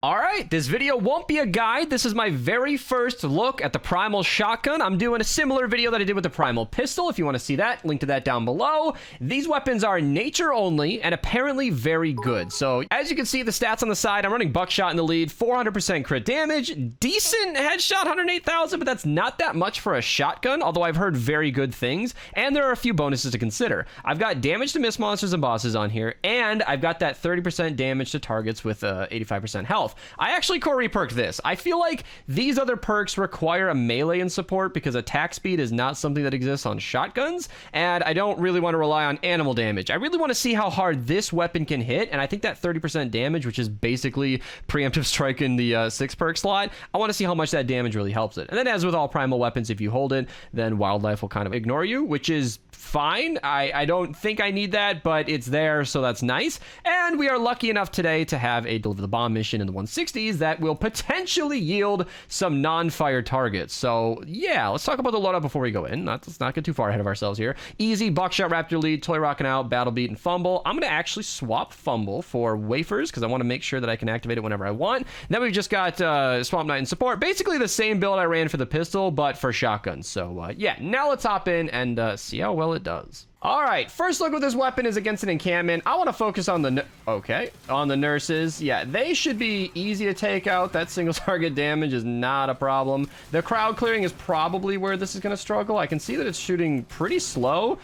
All right, this video won't be a guide. This is my very first look at the Primal shotgun. I'm doing a similar video that I did with the Primal pistol. If you want to see that, link to that down below. These weapons are nature only and apparently very good. So as you can see, the stats on the side, I'm running buckshot in the lead, 400% crit damage, decent headshot, 108,000, but that's not that much for a shotgun, although I've heard very good things. And there are a few bonuses to consider. I've got damage to miss monsters and bosses on here, and I've got that 30% damage to targets with 85% health. I actually core reperked this. I feel like these other perks require a melee in support because attack speed is not something that exists on shotguns, and I don't really want to rely on animal damage. I really want to see how hard this weapon can hit, and I think that 30% damage, which is basically preemptive strike in the 6 perk slot, I want to see how much that damage really helps it. And then as with all Primal weapons, if you hold it, then wildlife will kind of ignore you, which is fine. I don't think I need that, but it's there, so that's nice. And we are lucky enough today to have a Deliver the Bomb mission in the 160s that will potentially yield some non-fire targets. So yeah, let's talk about the loadout before we go in. Let's not get too far ahead of ourselves here. Easy, Buckshot, Raptor Lead, Toy Rockin' Out, Battle Beat, and Fumble. I'm going to actually swap Fumble for Wafers because I want to make sure that I can activate it whenever I want. Then we've just got Swamp Knight in support. Basically the same build I ran for the pistol, but for shotguns. So yeah, now let's hop in and see how well it does. All right, first look with this weapon is against an encampment. I want to focus on the nurses. Yeah, they should be easy to take out. That single target damage is not a problem. The crowd clearing is probably where this is going to struggle. I can see that it's shooting pretty slow.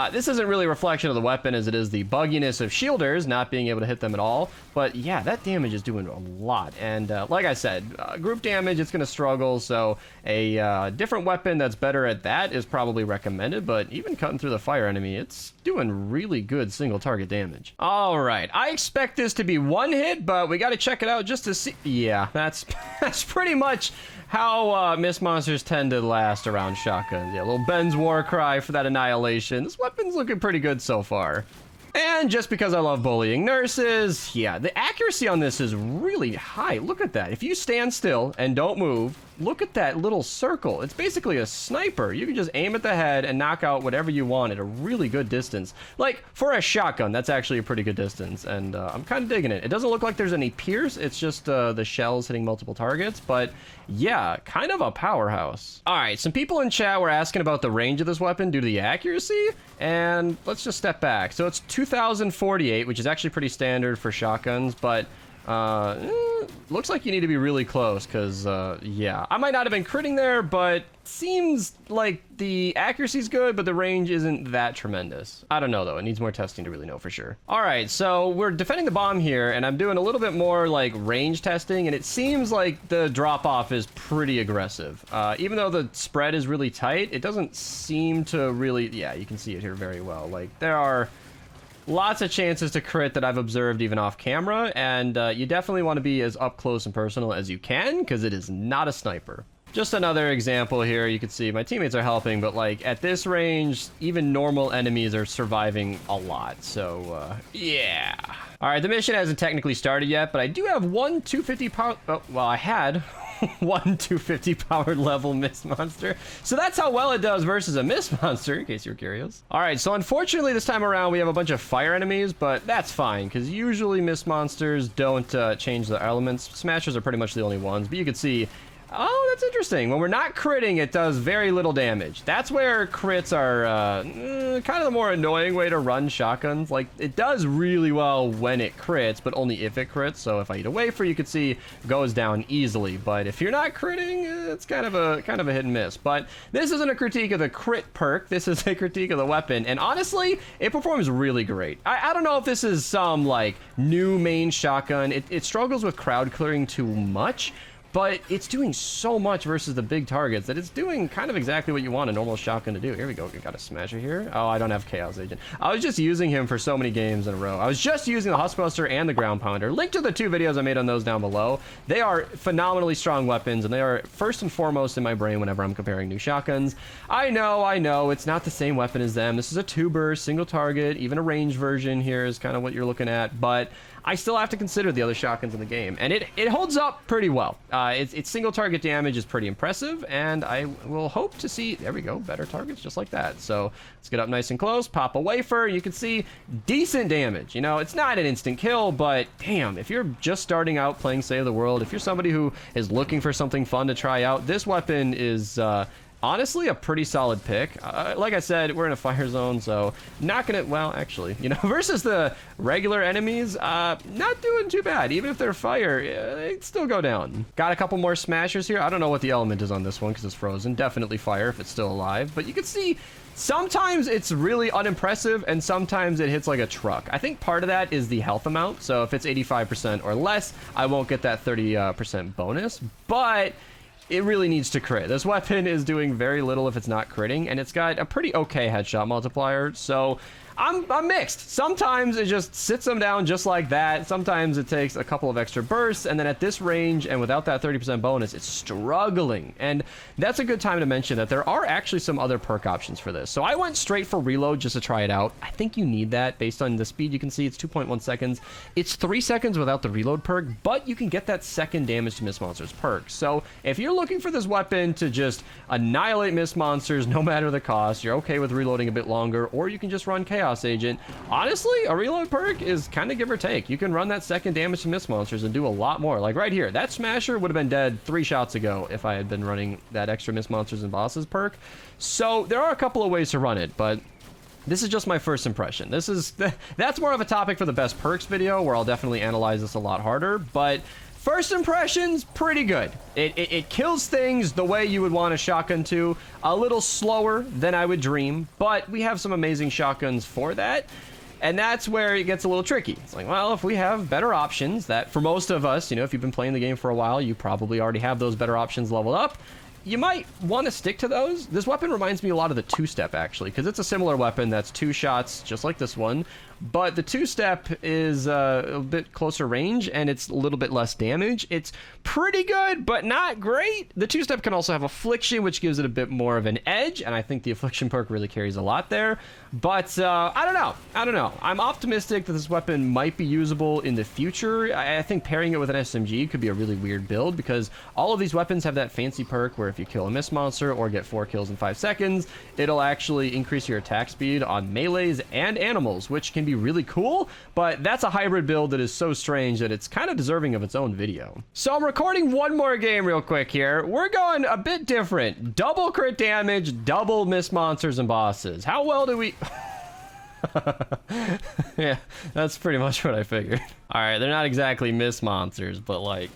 This isn't really a reflection of the weapon as it is the bugginess of shielders not being able to hit them at all. But yeah, that damage is doing a lot. And like I said, group damage, it's going to struggle. So a different weapon that's better at that is probably recommended. But even cutting through the fire enemy, it's doing really good single target damage. All right, I expect this to be one hit, but we got to check it out just to see. Yeah, that's pretty much how miss monsters tend to last around shotguns. Yeah, little Ben's war cry for that annihilation. This weapon's looking pretty good so far. And just because I love bullying nurses, yeah, the accuracy on this is really high. Look at that. If you stand still and don't move, look at that little circle. It's basically a sniper. You can just aim at the head and knock out whatever you want at a really good distance. Like, for a shotgun, that's actually a pretty good distance, and I'm kind of digging it. It doesn't look like there's any pierce. It's just the shells hitting multiple targets, but yeah, kind of a powerhouse. All right, some people in chat were asking about the range of this weapon due to the accuracy, and let's just step back. So it's 2048, which is actually pretty standard for shotguns, but looks like you need to be really close because, yeah, I might not have been critting there, but seems like the accuracy's good, but the range isn't that tremendous. I don't know, though. It needs more testing to really know for sure. All right, so we're defending the bomb here, and I'm doing a little bit more, like, range testing, and it seems like the drop-off is pretty aggressive. Even though the spread is really tight, it doesn't seem to really... Yeah, you can see it here very well. Like, there are lots of chances to crit that I've observed even off camera, and you definitely want to be as up close and personal as you can because it is not a sniper. Just another example here, you can see my teammates are helping, but like at this range, even normal enemies are surviving a lot. So yeah. All right, the mission hasn't technically started yet, but I do have one 250 power. Oh, well, I had one 250 powered level miss monster. So that's how well it does versus a miss monster, in case you're curious. All right, so unfortunately this time around we have a bunch of fire enemies, but that's fine because usually miss monsters don't change the elements. Smashers are pretty much the only ones, but you can see, oh, that's interesting. When we're not critting, it does very little damage. That's where crits are kind of the more annoying way to run shotguns. Like, it does really well when it crits, but only if it crits. So if I eat a wafer, you can see goes down easily. But if you're not critting, it's kind of a hit and miss. But this isn't a critique of the crit perk. This is a critique of the weapon. And honestly, it performs really great. I don't know if this is some, like, new main shotgun. It struggles with crowd clearing too much, but it's doing so much versus the big targets that it's doing kind of exactly what you want a normal shotgun to do. Here we go. We got a smasher here. Oh, I don't have Chaos Agent. I was just using him for so many games in a row. I was just using the Huskbuster and the Ground Pounder. Link to the 2 videos I made on those down below. They are phenomenally strong weapons, and they are first and foremost in my brain whenever I'm comparing new shotguns. I know, it's not the same weapon as them. This is a 2-burst, single target. Even a range version here is kind of what you're looking at, but I still have to consider the other shotguns in the game. And it holds up pretty well. Its single target damage is pretty impressive, and I will hope to see, there we go, better targets just like that. So let's get up nice and close, pop a wafer. You can see decent damage. You know, it's not an instant kill, but damn, if you're just starting out playing Save the World, if you're somebody who is looking for something fun to try out, this weapon is honestly a pretty solid pick. Like I said, we're in a fire zone, so not gonna, well, actually, you know, versus the regular enemies, not doing too bad. Even if they're fire, they still go down. Got a couple more smashers here. I don't know what the element is on this one because it's frozen. Definitely fire if it's still alive, but you can see sometimes it's really unimpressive and sometimes it hits like a truck. I think part of that is the health amount. So if it's 85% or less, I won't get that 30% bonus, but it really needs to crit. This weapon is doing very little if it's not critting, and it's got a pretty okay headshot multiplier, so I'm mixed. Sometimes it just sits them down just like that. Sometimes it takes a couple of extra bursts, and then at this range and without that 30% bonus, it's struggling. And that's a good time to mention that there are actually some other perk options for this. So I went straight for reload just to try it out. I think you need that based on the speed. You can see it's 2.1 seconds. It's 3 seconds without the reload perk, but you can get that second damage to miss monsters perk. So if you're looking for this weapon to just annihilate miss monsters no matter the cost, you're okay with reloading a bit longer, or you can just run Chaos Agent. Honestly, a reload perk is kind of give or take. You can run that second damage to miss monsters and do a lot more. Like right here, that smasher would have been dead 3 shots ago if I had been running that extra miss monsters and bosses perk. So there are a couple of ways to run it, but this is just my first impression. That's more of a topic for the best perks video, where I'll definitely analyze this a lot harder, but first impressions, pretty good. It kills things the way you would want a shotgun to. A little slower than I would dream, but we have some amazing shotguns for that. And that's where it gets a little tricky. It's like, well, if we have better options that for most of us, you know, if you've been playing the game for a while, you probably already have those better options leveled up. You might want to stick to those. This weapon reminds me a lot of the two-step, actually, because it's a similar weapon that's 2 shots, just like this one. But the two-step is a bit closer range, and it's a little bit less damage. It's pretty good, but not great. The two-step can also have Affliction, which gives it a bit more of an edge, and I think the Affliction perk really carries a lot there. But I don't know. I don't know. I'm optimistic that this weapon might be usable in the future. I think pairing it with an SMG could be a really weird build, because all of these weapons have that fancy perk where if you kill a miss monster or get 4 kills in 5 seconds, it'll actually increase your attack speed on melees and animals, which can be really cool, but that's a hybrid build that is so strange that it's kind of deserving of its own video. So I'm recording one more game real quick here. We're going a bit different. Double crit damage, double miss monsters and bosses. How well do we... Yeah, that's pretty much what I figured. All right, they're not exactly miss monsters, but like...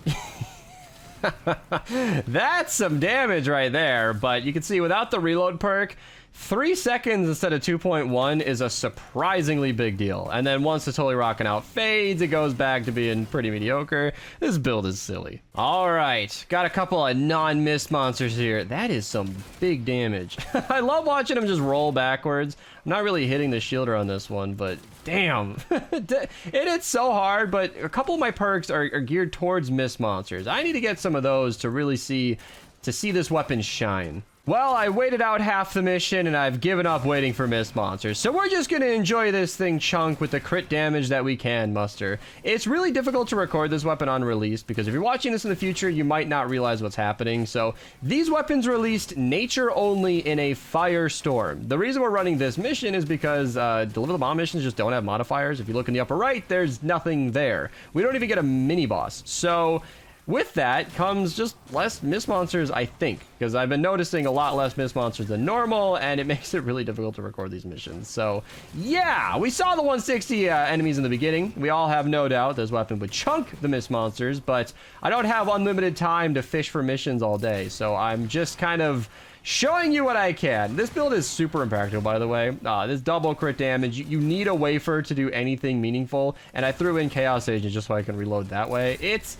That's some damage right there, but you can see without the reload perk, 3 seconds instead of 2.1 is a surprisingly big deal. And then once the Totally Rockin' Out fades, it goes back to being pretty mediocre. This build is silly. All right, got a couple of non-miss monsters here. That is some big damage. I love watching them just roll backwards. I'm not really hitting the shielder on this one, but damn. It hits so hard, but a couple of my perks are geared towards miss monsters. I need to get some of those to really see this weapon shine. Well, I waited out half the mission, and I've given up waiting for miss monsters. So we're just going to enjoy this thing chunk with the crit damage that we can muster. It's really difficult to record this weapon on release, because if you're watching this in the future, you might not realize what's happening. So these weapons released nature only in a firestorm. The reason we're running this mission is because Deliver the Bomb missions just don't have modifiers. If you look in the upper right, there's nothing there. We don't even get a mini boss. So with that comes just less miss monsters, I think, because I've been noticing a lot less miss monsters than normal, and it makes it really difficult to record these missions. So yeah, we saw the 160 enemies in the beginning. We all have no doubt this weapon would chunk the miss monsters, but I don't have unlimited time to fish for missions all day, so I'm just kind of showing you what I can. This build is super impractical, by the way. This double crit damage, you need a wafer to do anything meaningful, and I threw in Chaos Agent just so I can reload that way. It's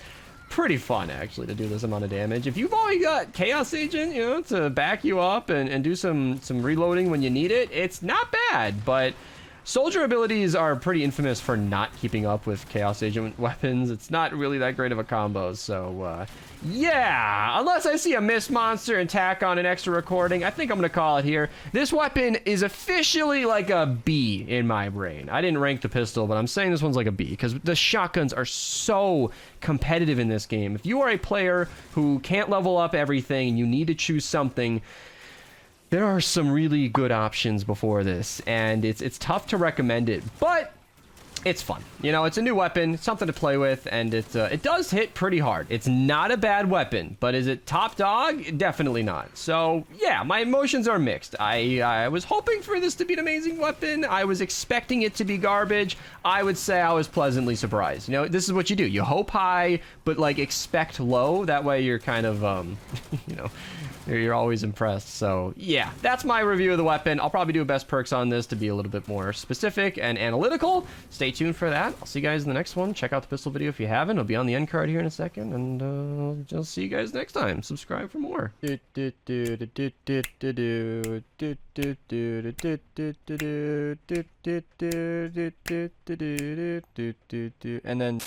pretty fun, actually, to do this amount of damage. If you've already got Chaos Agent, you know, to back you up and do some reloading when you need it, it's not bad, but Soldier abilities are pretty infamous for not keeping up with Chaos Agent weapons. It's not really that great of a combo, so yeah, unless I see a mist monster and tack on an extra recording, I think I'm gonna call it here. This weapon is officially like a B in my brain. I didn't rank the pistol, but I'm saying this one's like a B because the shotguns are so competitive in this game. If you are a player who can't level up everything and you need to choose something, there are some really good options before this, and it's tough to recommend it, but it's fun. You know, it's a new weapon, something to play with, and it does hit pretty hard. It's not a bad weapon, but is it top dog? Definitely not. So, yeah, my emotions are mixed. I was hoping for this to be an amazing weapon. I was expecting it to be garbage. I would say I was pleasantly surprised. You know, this is what you do. You hope high, but, like, expect low. That way you're kind of, you know, you're always impressed. So, yeah, that's my review of the weapon. I'll probably do a best perks on this to be a little bit more specific and analytical. Stay tuned for that. I'll see you guys in the next one. Check out the pistol video if you haven't. It'll be on the end card here in a second. And I'll see you guys next time. Subscribe for more. And then...